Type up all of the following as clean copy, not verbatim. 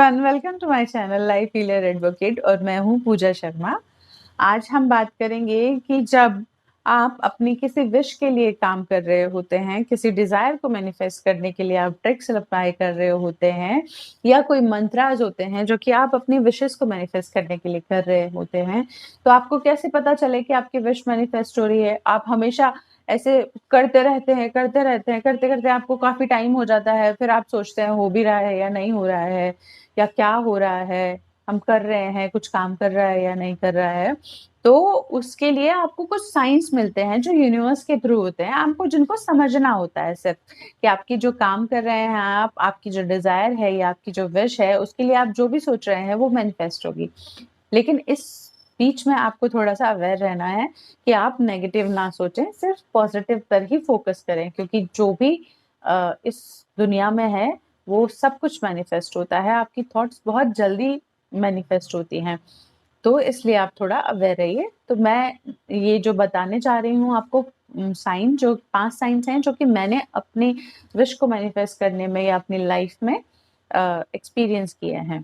Everyone, welcome to my channel life healer advocate और मैं हूं पूजा शर्मा। आज हम बात करेंगे कि जब आप अपनी किसी विश के लिए काम कर रहे होते हैं, किसी डिजायर को मैनिफेस्ट करने के लिए आप ट्रिक्स अप्लाई कर रहे होते हैं या कोई मंत्राज होते हैं जो कि आप अपनी विशेस को मैनिफेस्ट करने के लिए कर रहे होते हैं, तो आपको कैसे पता चले कि आपकी विश मैनिफेस्ट हो रही है। आप हमेशा ऐसे करते रहते हैं, करते-करते आपको काफ़ी टाइम हो जाता है, फिर आप सोचते हैं हो भी रहा है या नहीं हो रहा है, या क्या हो रहा है, हम कर रहे हैं, कुछ काम कर रहा है या नहीं कर रहा है। तो उसके लिए आपको कुछ साइंस मिलते हैं जो यूनिवर्स के थ्रू होते हैं, आपको जिनको समझना होता है सिर्फ, कि आपकी जो काम कर रहे हैं आप, आपकी जो डिज़ायर है या आपकी जो विश है, उसके लिए आप जो भी सोच रहे हैं वो मैनिफेस्ट होगी। लेकिन इस बीच में आपको थोड़ा-सा अवेयर रहना है कि आप नेगेटिव ना सोचें, सिर्फ पॉजिटिव पर ही फोकस करें, क्योंकि जो भी इस दुनिया में है, वो सब कुछ मैनिफेस्ट होता है। आपकी थॉट्स बहुत जल्दी मैनिफेस्ट होती हैं, तो इसलिए आप थोड़ा अवेयर रहिए। तो मैं ये जो बताने जा रही हूँ आपको साइन, जो 5 साइन्स हैं जो कि मैंने अपनी विश को मैनिफेस्ट करने में या अपनी लाइफ में एक्सपीरियंस किए हैं।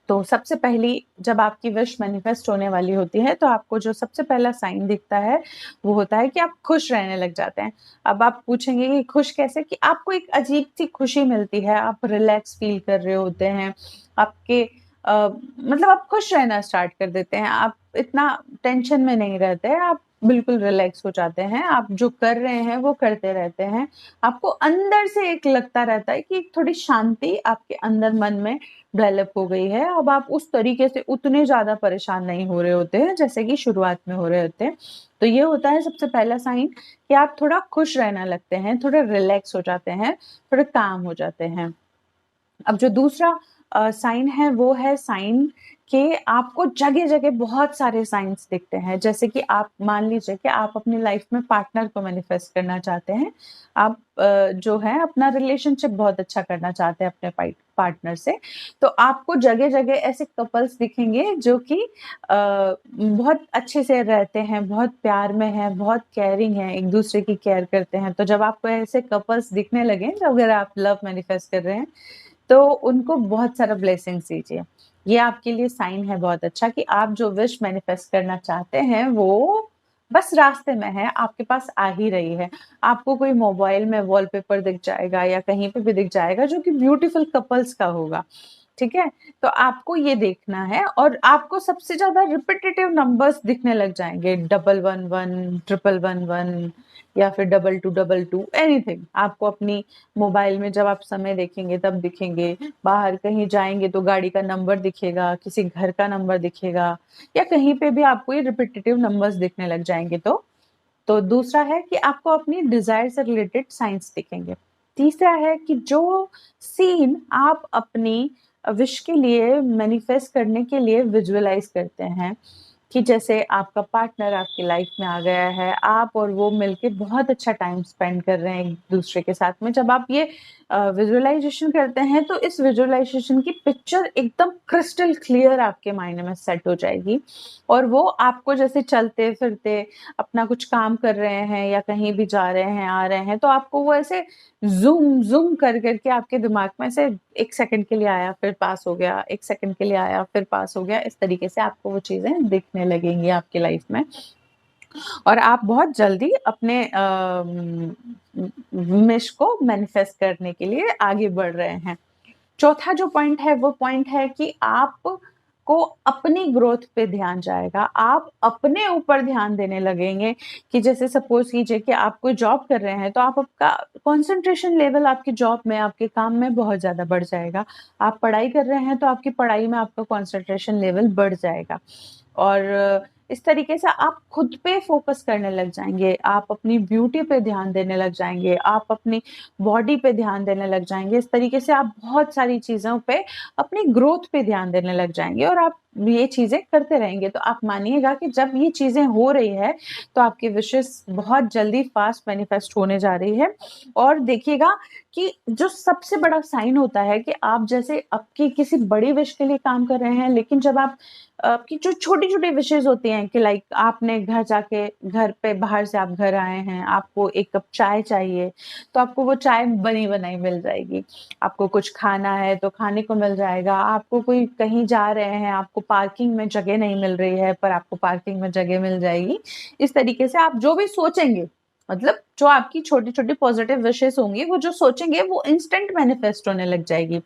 तो सबसे पहली, जब आपकी विश मैनिफेस्ट होने वाली होती है तो आपको जो सबसे पहला साइन दिखता है वो होता है कि आप खुश रहने लग जाते हैं। अब आप पूछेंगे कि खुश कैसे? कि आपको एक अजीब सी खुशी मिलती है, आप रिलैक्स फील कर रहे होते हैं, आपके मतलब आप खुश रहना स्टार्ट कर देते हैं, आप इतना टेंशन में नहीं रहते हैं, आप बिल्कुल रिलैक्स हो जाते हैं, आप जो कर रहे हैं वो करते रहते हैं। आपको अंदर से एक लगता रहता है कि एक थोड़ी शांति आपके अंदर मन में डेवलप हो गई है। अब आप उस तरीके से उतने ज़्यादा परेशान नहीं हो रहे होते हैं जैसे कि शुरुआत में हो रहे होते हैं। तो ये होता है सबसे पहला साइन कि आप थोड़ा खुश रहना लगते हैं, थोड़े रिलैक्स हो जाते हैं, थोड़े काम हो जाते हैं। अब जो दूसरा साइन है वो है साइन कि आपको जगह-जगह बहुत सारे साइन्स दिखते हैं। जैसे कि आप मान लीजिए कि आप अपनी लाइफ में पार्टनर को मैनिफेस्ट करना चाहते हैं। आप जो है अपना रिलेशनशिप बहुत अच्छा करना चाहते हैं अपने पार्टनर से। तो आपको जगह-जगह ऐसे कपल्स दिखेंगे जो कि बहुत अच्छे से रहते हैं, बहुत प्यार में हैं, बहुत केयरिंग हैं, एक-दूसरे की केयर करते हैं। तो जब आपको ऐसे कपल्स दिखने लगें, अगर आप लव मैनिफेस्ट कर रहे हैं, तो उनको बहुत सारा ब्लेसिंग्स दीजिए। ये आपके लिए साइन है बहुत अच्छा कि आप जो विश मैनिफेस्ट करना चाहते हैं वो बस रास्ते में है, आपके पास आ ही रही है। आपको कोई मोबाइल में वॉलपेपर दिख जाएगा या कहीं पे भी दिख जाएगा जो कि ब्यूटीफुल कपल्स का होगा, ठीक है? तो आपको ये देखना है और आपको सबसे ज़्यादा रिपिटिटिव नंबर्स दिखने लग जाएँगे, 111, 1111 या फिर 2222 एनीथिंग। आपको अपनी मोबाइल में जब आप समय देखेंगे तब दिखेंगे, बाहर कहीं जाएँगे तो गाड़ी का नंबर दिखेगा, किसी घर का नंबर दिखेगा या कहीं पे भी आपको ये रिपिटिटिव नंबर्स दिखने लग जाएँगे तो। तो दूसरा है कि आपको अपनी डिज़ायर से रिलेटेड साइन्स दिखेंगे। तीसरा है कि जो सीन आप अपनी विश के लिए मैनिफेस्ट करने के लिए विजुअलाइज़ करते हैं, कि जैसे आपका पार्टनर आपकी लाइफ में आ गया है, आप और वो मिलके बहुत अच्छा टाइम स्पेंड कर रहे हैं एक-दूसरे के साथ में। जब आप ये विजुअलाइज़ेशन करते हैं तो इस विजुअलाइज़ेशन की पिक्चर एकदम क्रिस्टल क्लियर आपके माइंड में सेट हो जाएगी और वो आपको जैसे चलते-फिरते अपना कुछ काम कर रहे हैं या कहीं भी जा रहे हैं, आ रहे हैं, तो आपको वो ऐसे ज़ूम कर के आपके दिमाग में ऐसे 1 सेकंड के लिए आया, फिर पास हो गया, 1 सेकंड के लिए आया, फिर पास हो गया। इस तरीके से आपको वो चीज़ें दिखने लगेंगी आपकी लाइफ में और आप बहुत जल्दी अपने विश को मैनिफेस्ट करने के लिए आगे बढ़ रहे हैं। चौथा जो पॉइंट है वो पॉइंट है कि आपको अपनी ग्रोथ पे ध्यान जाएगा। आप अपने ऊपर ध्यान देने लगेंगे कि जैसे सपोज़ कीजिए कि आप कोई जॉब कर रहे हैं तो आप आपका कंसंट्रेशन लेवल आपकी जॉब में, आपके काम में बहुत ज़्यादा बढ़ जाएगा। आप पढ़ाई कर रहे हैं तो आपकी पढ़ाई में आपका कंसंट्रेशन लेवल बढ़ जाएगा। और इस तरीके से आप खुद पे फ़ोकस करने लग जाएँगे, आप अपनी ब्यूटी पे ध्यान देने लग जाएँगे, आप अपनी बॉडी पे ध्यान देने लग जाएँगे। इस तरीके से आप बहुत सारी चीज़ों पे अपनी ग्रोथ पे ध्यान देने लग जाएँगे और आप ये चीज़ें करते रहेंगे, तो आप मानिएगा कि जब ये चीज़ें हो रही है, तो आपकी विशेज़ बहुत जल्दी फ़ास्ट मैनिफेस्ट होने जा रही है। और देखिएगा कि जो सबसे बड़ा साइन होता है कि आप जैसे आपकी किसी बड़ी विश के लिए काम कर रहे हैं, लेकिन जब आप आपकी जो छोटी-छोटी विशेज़ होती हैं कि लाइक आपने घर पे बाहर से आप घर आए हैं, आपको 1 कप चाय चाहिए, तो आपको वो चाय बनी-बनाई मिल जाएगी। आपको कुछ खाना है तो खाने को मिल जाएगा, आपको कोई कहीं जा रहे हैं, आपको पार्किंग में जगह नहीं मिल रही है, पर आपको पार्किंग में जगह मिल जाएगी। इस तरीके से आप जो भी सोचेंगे, मतलब जो आपकी छोटी-छोटी पॉज़िटिव विशेज़ होंगी, वो जो सोचेंगे वो इंस्टेंट मैनिफेस्ट होने लग जाएगी।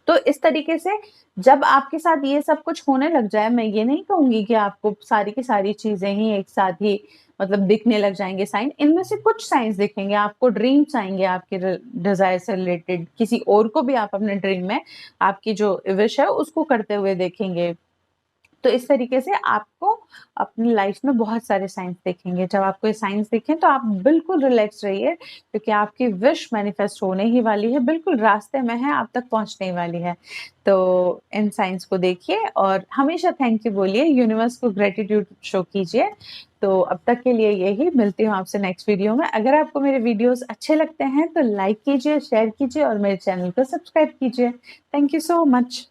तो इस तरीके से जब आपके साथ ये सब कुछ होने लग जाए, मैं ये नहीं कहूँगी कि आपको सारी की सारी चीज़ें ही एक साथ ही मतलब दिखने लग जाएँगे साइन, इनमें से कुछ साइन्स दिखेंगे, आपको ड्रीम्स आएँगे आपके डिज़ायर से रिलेटेड, किसी और को भी आप अपने ड्रीम में आपकी जो विश है उसको करते हुए देखेंगे। तो इस तरीके से आपको अपनी लाइफ में बहुत सारे साइन्स दिखेंगे। जब आपको ये साइन्स दिखें तो आप बिल्कुल रिलैक्स रहिए क्योंकि आपकी विश मैनिफेस्ट होने ही वाली है, बिल्कुल रास्ते में है, आप तक पहुँचने ही वाली है। तो इन साइन्स को देखिए और हमेशा थैंक यू बोलिए, यूनिवर्स को ग्रैटिट्यूड शो कीजिए। तो अब तक के लिए यही, मिलती हूँ आपसे नेक्स्ट वीडियो में। अगर आपको मेरे वीडियोज़ अच्छे लगते हैं तो लाइक कीजिए, शेयर कीजिए और मेरे चैनल को सब्सक्राइब कीजिए। Thank you so much.